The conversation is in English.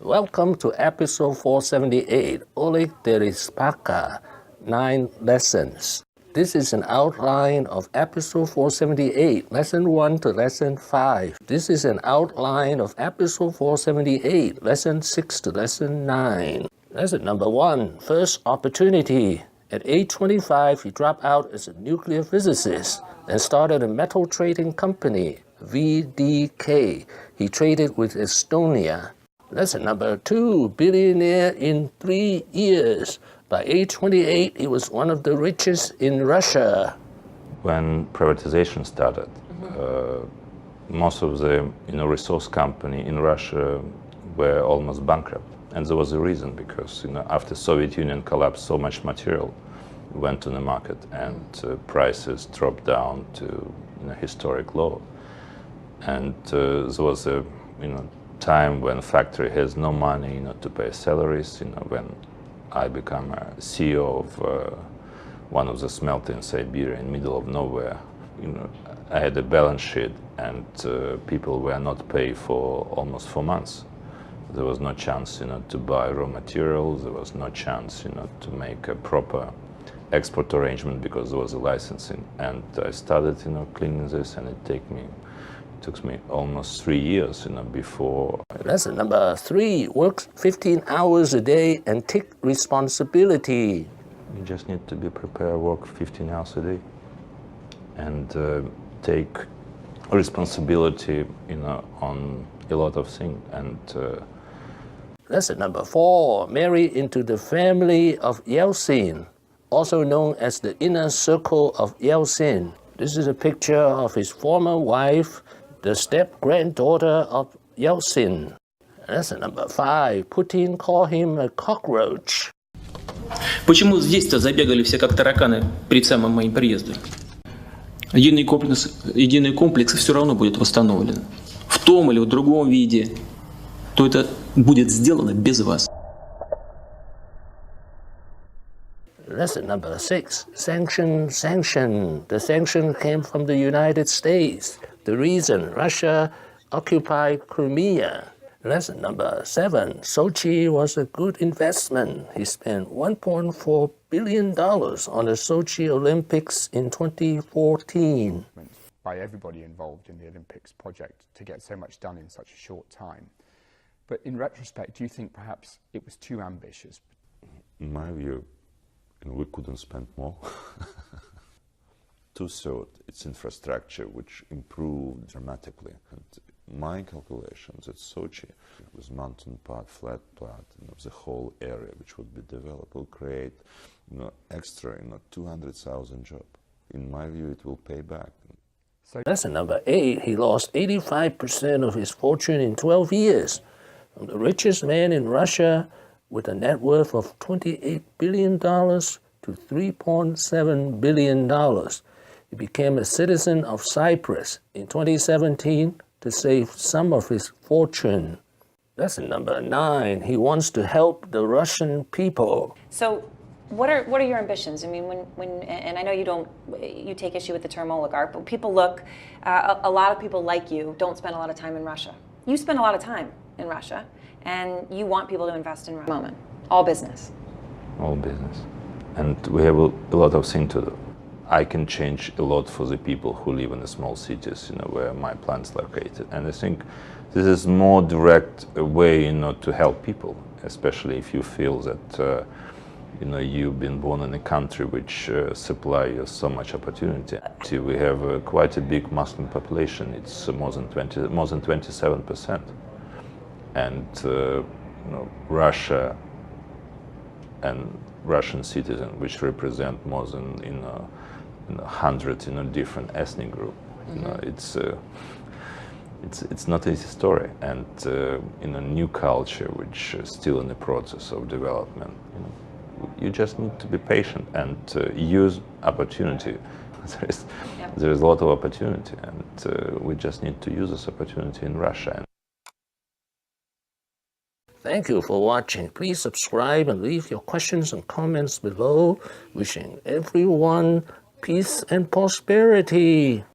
Welcome to episode 478, Oleg Derispaka, 9 lessons. This is an outline of episode 478, lesson 1 to lesson 5. This is an outline of episode 478, lesson 6 to lesson 9. Lesson number 1, first opportunity. At age 25, he dropped out as a nuclear physicist and started a metal trading company, VDK. He traded with Estonia. Lesson number 2, billionaire in 3 years. By age 28, he was one of the richest in Russia. When privatization started, most of the resource company in Russia were almost bankrupt. And there was a reason, because after Soviet Union collapsed, so much material went to the market and prices dropped down to historic low. And there was a time when factory has no money to pay salaries. When I become a CEO of one of the smelters in Siberia in the middle of nowhere, I had a balance sheet and people were not paid for almost 4 months. There was no chance to buy raw materials. There was no chance to make a proper export arrangement because there was a licensing. And I started cleaning this, and it took me almost 3 years before. Lesson number 3, work 15 hours a day and take responsibility. You just need to be prepared, work 15 hours a day and take responsibility on a lot of things. And lesson number 4, marry into the family of Yeltsin, also known as the inner circle of Yeltsin. This is a picture of his former wife, the step-granddaughter of Yeltsin. Lesson number 5, Putin called him a cockroach. Почему здесь-то забегали все как тараканы перед самым моим приездом? Единый комплекс все равно будет восстановлен. В том или в другом виде. То это будет сделано без вас. Lesson number 6, sanction. The sanction came from the United States. The reason Russia occupied Crimea. Lesson number 7, Sochi was a good investment. He spent $1.4 billion on the Sochi Olympics in 2014. By everybody involved in the Olympics project to get so much done in such a short time. But in retrospect, do you think perhaps it was too ambitious? In my view, we couldn't spend more. 2/3, it's infrastructure, which improved dramatically. And my calculations at Sochi, with mountain part, flat part, the whole area which would be developed will create extra 200,000 jobs. In my view, it will pay back. Lesson number 8, he lost 85% of his fortune in 12 years. From the richest man in Russia with a net worth of $28 billion to $3.7 billion. He became a citizen of Cyprus in 2017 to save some of his fortune. Lesson number 9, he wants to help the Russian people. So what are your ambitions? I mean, and I know you take issue with the term oligarch, but people look, a lot of people like you don't spend a lot of time in Russia. You spend a lot of time in Russia, and you want people to invest in Russia. Moment. All business. All business. And we have a lot of things to do. I can change a lot for the people who live in the small cities, where my plant's located. And I think this is more direct way, to help people, especially if you feel that, you've been born in a country which supply you so much opportunity. We have quite a big Muslim population. It's more than 27%. And Russia and Russian citizens, which represent more than 100 different ethnic groups. It's not an easy story, and in a new culture which is still in the process of development, you just need to be patient and use opportunity. There is a lot of opportunity, and we just need to use this opportunity in Russia. Thank you for watching. Please subscribe and leave your questions and comments below. Wishing everyone peace and prosperity.